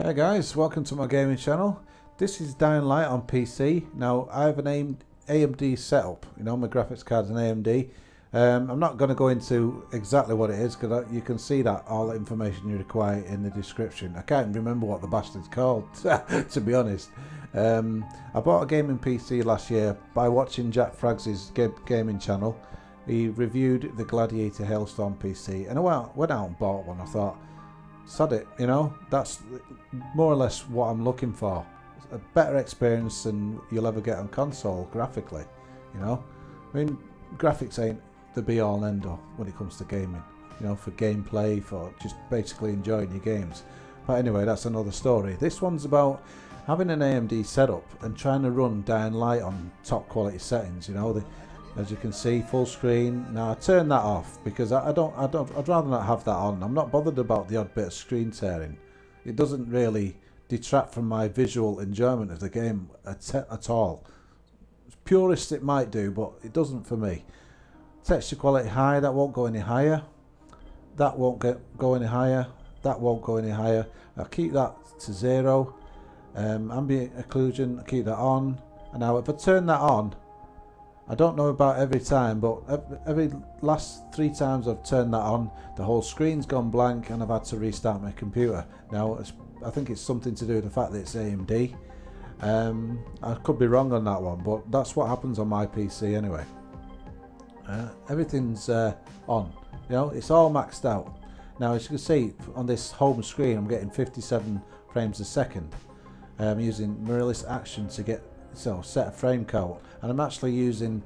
Hey guys, welcome to my gaming channel. This is DyingLight on PC. Now I have an AMD setup, you know, my graphics card's an AMD. I'm not going to go into exactly what it is because you can see that all the information you require in the description. I can't remember what the bastard's called to be honest. I bought a gaming PC last year by watching Jack Fraggs' gaming channel. He reviewed the Gladiator Hailstorm PC and I went out and bought one. I thought, sod it, you know, that's more or less what I'm looking for. A better experience than you'll ever get on console graphically, you know. I mean, graphics ain't the be all and end all when it comes to gaming, you know, for gameplay, for just basically enjoying your games. But anyway, that's another story. This one's about having an AMD setup and trying to run DyingLight on top quality settings, you know. As you can see, full screen. Now I turn that off because I'd rather not have that on. I'm not bothered about the odd bit of screen tearing. It doesn't really detract from my visual enjoyment of the game at all. Purist it might do, but it doesn't for me. Texture quality high, that won't go any higher. That won't go any higher. That won't go any higher. I'll keep that to 0. Ambient occlusion, I'll keep that on. And now if I turn that on, I don't know about every time, but every last 3 times I've turned that on, the whole screen's gone blank and I've had to restart my computer. Now, I think it's something to do with the fact that it's AMD. I could be wrong on that one, but that's what happens on my PC anyway. Everything's on, you know, it's all maxed out. Now, as you can see on this home screen, I'm getting 57 frames a second. I'm using mirrorless action to get set a frame count, and I'm actually using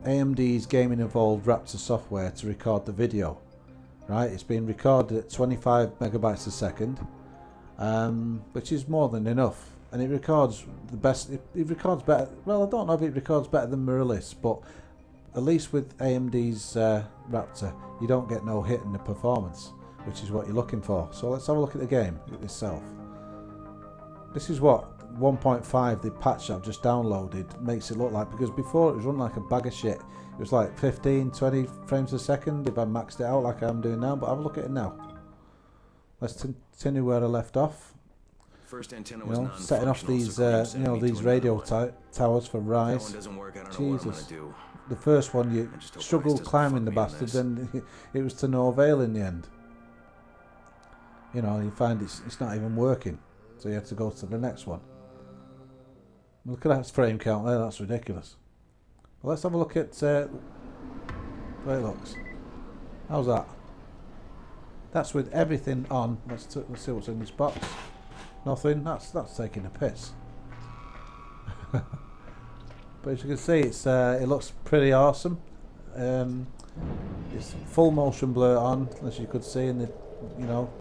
AMD's Gaming Evolved Raptor software to record the video. Right, it's being recorded at 25 megabytes a second, which is more than enough, and it records the best. It records better. Well, I don't know if it records better than mirrorless, but at least with AMD's Raptor, you don't get no hit in the performance, which is what you're looking for. So let's have a look at the game itself. This is what 1.5, the patch I've just downloaded, makes it look like, because before it was running like a bag of shit. It was like 15, 20 frames a second if I maxed it out like I'm doing now, but have a look at it now. Let's continue where I left off. First antenna you know, setting off these you know, these radio towers for rise. Jesus. The first one you struggled climbing the bastard, and it was to no avail in the end. You know, you find it's not even working, so you have to go to the next one. Look at that frame count there, that's ridiculous. Well, let's have a look at the way it looks. How's that? That's with everything on. Let's see what's in this box. Nothing. That's taking a piss. But as you can see, it looks pretty awesome. It's full motion blur on, as you could see in the, you know,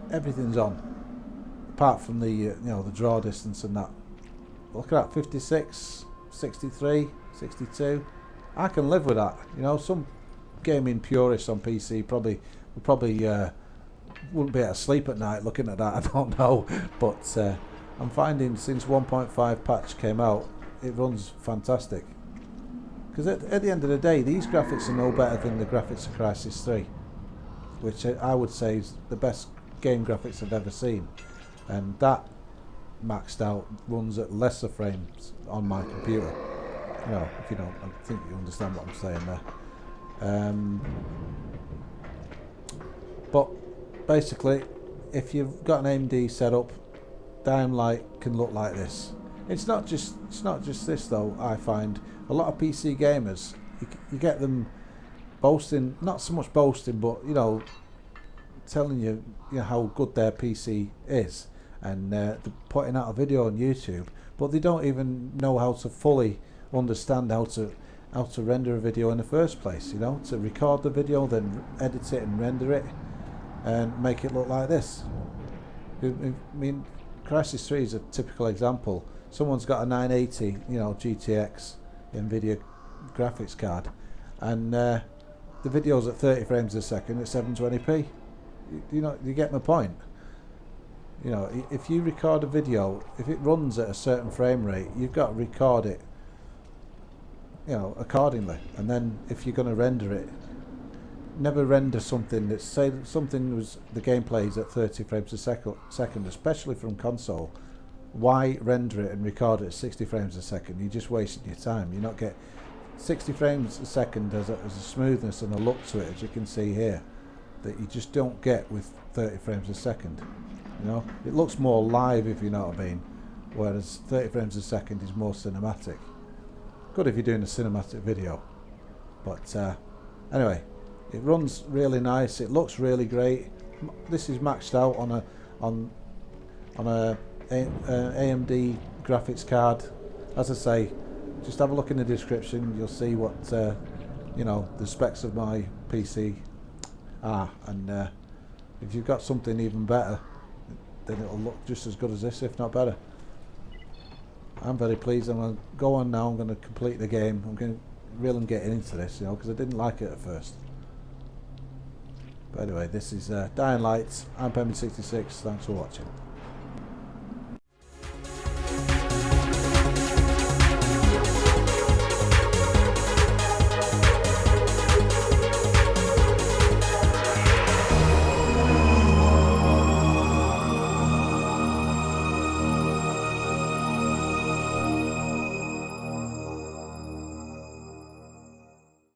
everything's on. Apart from the you know, the draw distance and that. Look at that, 56, 63, 62. I can live with that. You know, some gaming purists on PC probably wouldn't be able to sleep at night looking at that. I don't know, but I'm finding since 1.5 patch came out, it runs fantastic. Because at the end of the day, these graphics are no better than the graphics of Crysis 3, which I would say is the best game graphics I've ever seen. And that maxed out runs at lesser frames on my computer. You know, if you don't, I think you understand what I'm saying there. But basically, if you've got an AMD setup, DyingLight can look like this. It's not just this though. I find a lot of PC gamers, you get them boasting, not so much boasting, but you know, telling you know how good their PC is. And they're putting out a video on YouTube, but they don't even know how to fully understand how to render a video in the first place. You know, to record the video, then edit it and render it, and make it look like this. I mean, Crysis 3 is a typical example. Someone's got a 980, you know, GTX NVIDIA graphics card, and the video's at 30 frames a second at 720p. You know, you get my point. You know, if you record a video, if it runs at a certain frame rate, you've got to record it, you know, accordingly. And then if you're going to render it, never render something that, say that something was, the game plays at 30 frames a second, especially from console. Why render it and record it at 60 frames a second? You're just wasting your time. You're not get 60 frames a second as a smoothness and a look to it, as you can see here, that you just don't get with 30 frames a second. You know, it looks more live, if you know what I mean, whereas 30 frames a second is more cinematic. Good if you're doing a cinematic video, but anyway, it runs really nice. It looks really great. This is maxed out on a AMD graphics card. As I say, just have a look in the description. You'll see what you know, the specs of my PC are, and if you've got something even better, then it'll look just as good as this, if not better. I'm very pleased. I'm going to go on now. I'm going to complete the game. I'm going to really get into this, you know, because I didn't like it at first. But anyway, this is DyingLight. I'm PEMBY'S 66. Thanks for watching.